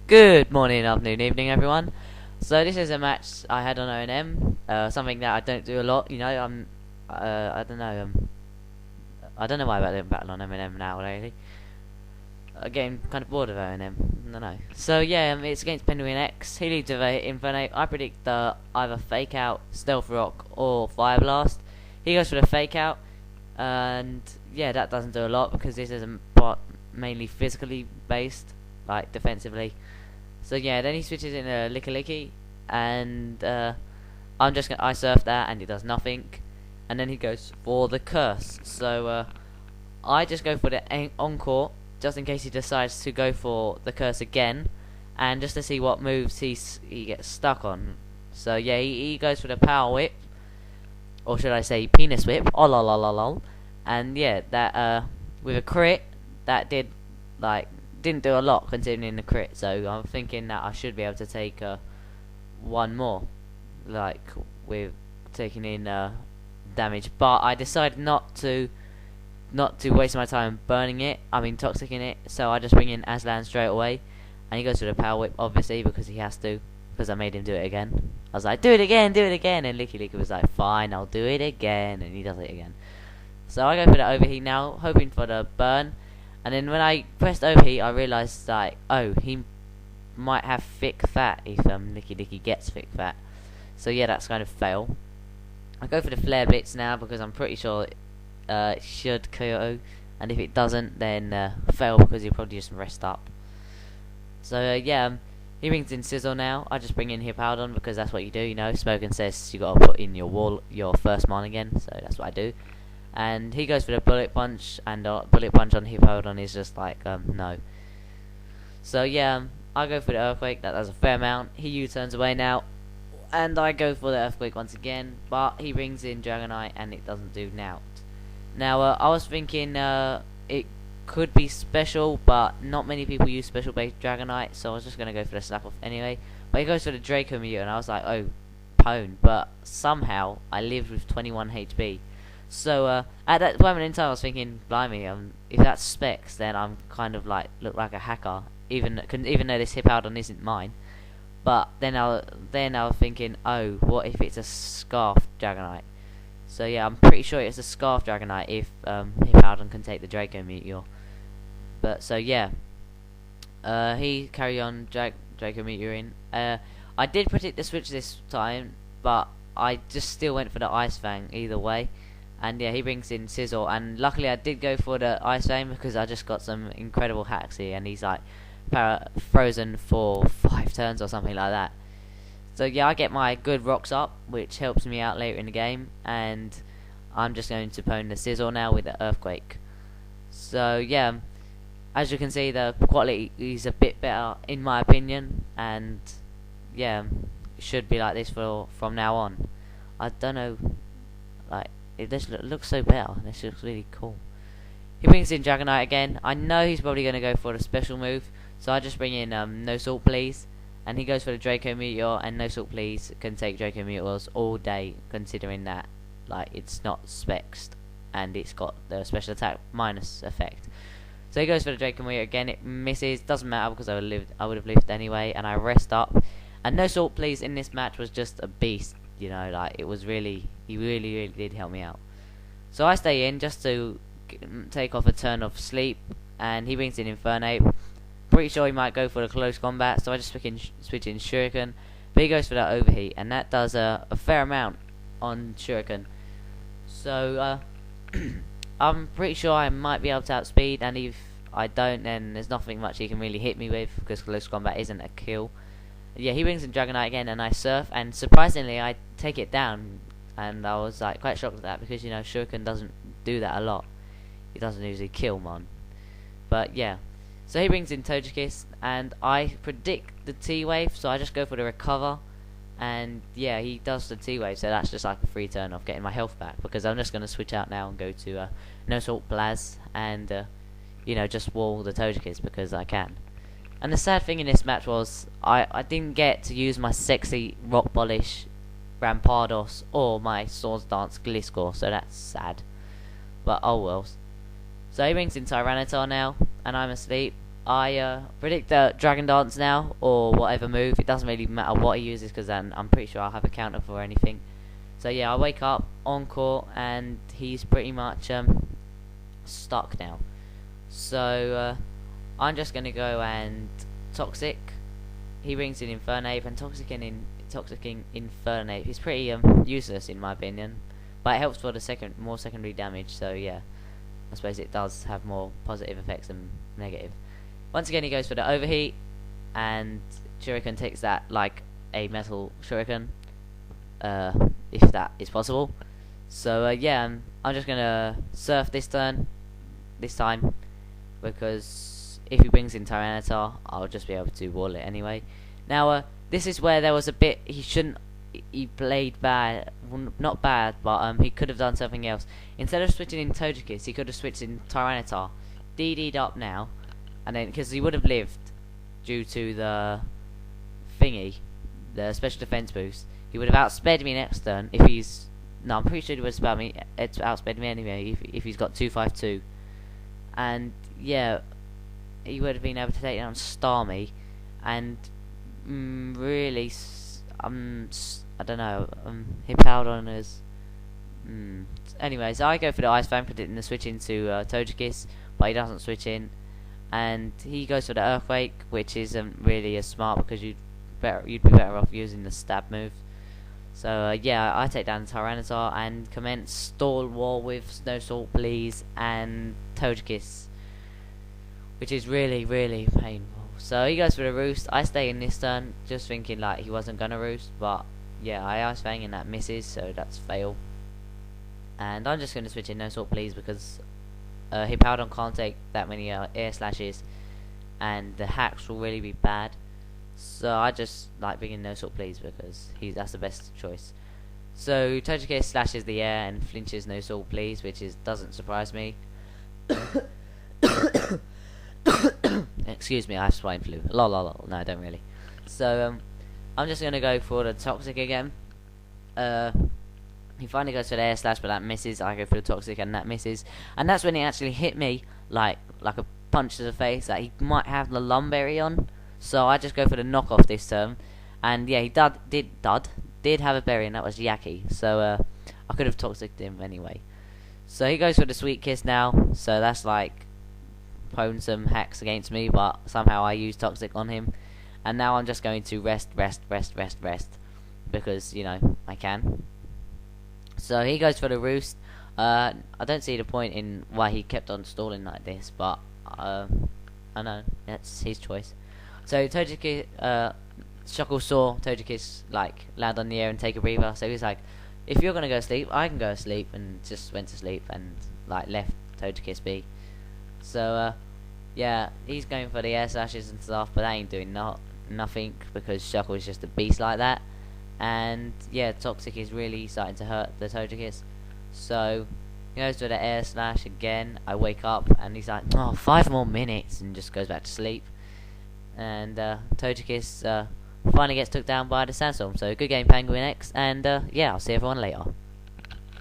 Good morning, afternoon, evening, everyone. So this is a match I had on ONM, something that I don't do a lot. I don't know, I don't know why I don't battle on ONM now lately. I'm getting kind of bored of ONM. I don't know. So yeah, it's against PenguinX. He leads with a Infernape. I predict either Fake Out, Stealth Rock, or Fire Blast. He goes for the Fake Out, and yeah, that doesn't do a lot because this is mainly physically based, like defensively. So yeah, then he switches in a Licky, and I surf that, and it does nothing. And then he goes for the Curse. So I just go for the Encore, just in case he decides to go for the Curse again, and just to see what moves he gets stuck on. So yeah, he goes for the Power Whip, or should I say Penis Whip? Oh lol lol lol lol. And yeah, that with a crit, that didn't do a lot considering the crit, so I'm thinking that I should be able to take one more, like with taking in damage. But I decided not to waste my time burning it. I mean toxicing it. So I just bring in Aslan straight away, and he goes for the Power Whip, obviously because he has to, because I made him do it again. I was like, do it again, and Licky was like, fine, I'll do it again, and he does it again. So I go for the Overheat now, hoping for the burn. And then when I pressed overheat, I realised like, oh, he might have thick fat if Licky gets thick fat. So yeah, that's kind of fail. I go for the Flare Blitz now because I'm pretty sure it should KO, and if it doesn't, then fail because he'll probably just rest up. So yeah, he brings in Sizzle now. I just bring in Hippowdon because that's what you do. You know, Smokin says you gotta put in your first mon again, so that's what I do. And he goes for the Bullet Punch, and Bullet Punch on Hippowdon is just like, no. So yeah, I go for the Earthquake, that does a fair amount. He U-turns away now, and I go for the Earthquake once again, but he brings in Dragonite, and it doesn't do now. Now, I was thinking it could be special, but not many people use special-based Dragonite, so I was just going to go for the Slap Off anyway. But he goes for the Draco Mew, and I was like, oh, pwn. But somehow, I lived with 21 HP. So at that moment in time, I was thinking, blimey, if that's specs, then I'm kind of like look like a hacker, even though this Hippowdon isn't mine. But then I was thinking, oh, what if it's a Scarf Dragonite? So yeah, I'm pretty sure it's a Scarf Dragonite if Hippowdon can take the Draco Meteor. But so yeah, he carry on Draco Meteor in. I did predict the switch this time, but I just still went for the Ice Fang either way. And yeah, he brings in Sizzle, and luckily I did go for the Ice Flame because I just got some incredible hacks here, and he's like frozen for 5 turns or something like that. So yeah, I get my good rocks up, which helps me out later in the game, and I'm just going to pwn the Sizzle now with the Earthquake. So yeah, as you can see, the quality is a bit better in my opinion, and yeah, it should be like this from now on. I don't know, like, it just looks so better. This looks really cool. He brings in Dragonite again. I know he's probably going to go for the special move, so I just bring in No Salt Please, and he goes for the Draco Meteor, and No Salt Please can take Draco Meteors all day, considering that like it's not spexed and it's got the special attack minus effect. So he goes for the Draco Meteor again. It misses. Doesn't matter because I would have lived anyway, and I rest up. And No Salt Please in this match was just a beast. You know, like it was really, he really did help me out. So I stay in just to take off a turn of sleep, and he brings in Infernape. Pretty sure he might go for the close combat, so I just switch in Shuriken, but he goes for that Overheat, and that does a fair amount on Shuriken. So I'm pretty sure I might be able to outspeed, and if I don't, then there's nothing much he can really hit me with because close combat isn't a kill. Yeah, he brings in Dragonite again, and I surf, and surprisingly I take it down, and I was like quite shocked at that because, you know, Shuriken doesn't do that a lot. He doesn't usually kill mon. But yeah, so he brings in Togekiss, and I predict the T-Wave, so I just go for the Recover, and yeah, he does the T-Wave, so that's just like a free turn of getting my health back, because I'm just going to switch out now and go to No Salt Blaz, and you know, just wall the Togekiss because I can. And the sad thing in this match was I didn't get to use my sexy Rock Polish Rampardos or my Swords Dance Gliscor, so that's sad. But oh well. So he brings in Tyranitar now, and I'm asleep. I predict the Dragon Dance now, or whatever move. It doesn't really matter what he uses, because then I'm pretty sure I'll have a counter for anything. So yeah, I wake up on court, and he's pretty much stuck now. So I'm just gonna go and Toxic. He brings in Infernape, and Toxicking Infernape is pretty useless in my opinion, but it helps for the more secondary damage. So yeah, I suppose it does have more positive effects than negative. Once again, he goes for the overheat, and Shuriken takes that like a metal Shuriken, if that is possible. So yeah, I'm just gonna surf this time, because if he brings in Tyranitar, I'll just be able to wall it anyway. Now, this is where there was a bit he played bad, well, not bad, but he could have done something else. Instead of switching in Togekiss, he could have switched in Tyranitar, DD'd up now, and then because he would have lived due to the thingy, the special defense boost, he would have outsped me next turn. If he's I'm pretty sure he would have outsped me anyway if he's got 252, and yeah, he would have been able to take down Starmie, and really, I don't know, Hippowdon is. Anyways, I go for the Ice Fang, predicting the switch into Togekiss, but he doesn't switch in, and he goes for the Earthquake, which isn't really as smart because you'd be better off using the stab move. So yeah, I take down the Tyranitar and commence Stall War with Snow Salt, Please, and Togekiss, which is really, really painful. So he goes for the Roost. I stay in this turn, just thinking like he wasn't gonna Roost, but yeah, I Ice Fang and that misses, so that's fail. And I'm just gonna switch in No Salt Please because Hippowdon can't take that many air slashes, and the hacks will really be bad. So I just like bringing No Salt Please because that's the best choice. So Togekiss slashes the air and flinches No Salt Please, which doesn't surprise me. Excuse me, I have swine flu. Lol, lol, lol. No, I don't really. So I'm just gonna go for the Toxic again. He finally goes for the air slash, but that misses. I go for the Toxic, and that misses. And that's when he actually hit me like a punch to the face. That he might have the Lumberry on. So I just go for the knockoff this turn, and yeah, he did have a berry, and that was Yaki. So I could have Toxic'd him anyway. So he goes for the Sweet Kiss now. So that's like pwned some hacks against me, but somehow I used Toxic on him, and now I'm just going to rest, because you know I can. So he goes for the Roost. I don't see the point in why he kept on stalling like this, but I know that's his choice. So Togekiss, Shuckle saw Togekiss like land on the air and take a breather. So he's like, if you're gonna go to sleep, I can go to sleep, and just went to sleep and like left Togekiss be. So yeah, he's going for the air slashes and stuff, but that ain't doing nothing because Shuckle is just a beast like that. And yeah, Toxic is really starting to hurt the Togekiss. So he goes to the air slash again. I wake up and he's like, oh, 5 more minutes, and just goes back to sleep. And Togekiss finally gets took down by the SandStorm. So good game, PenguinX, and yeah, I'll see everyone later.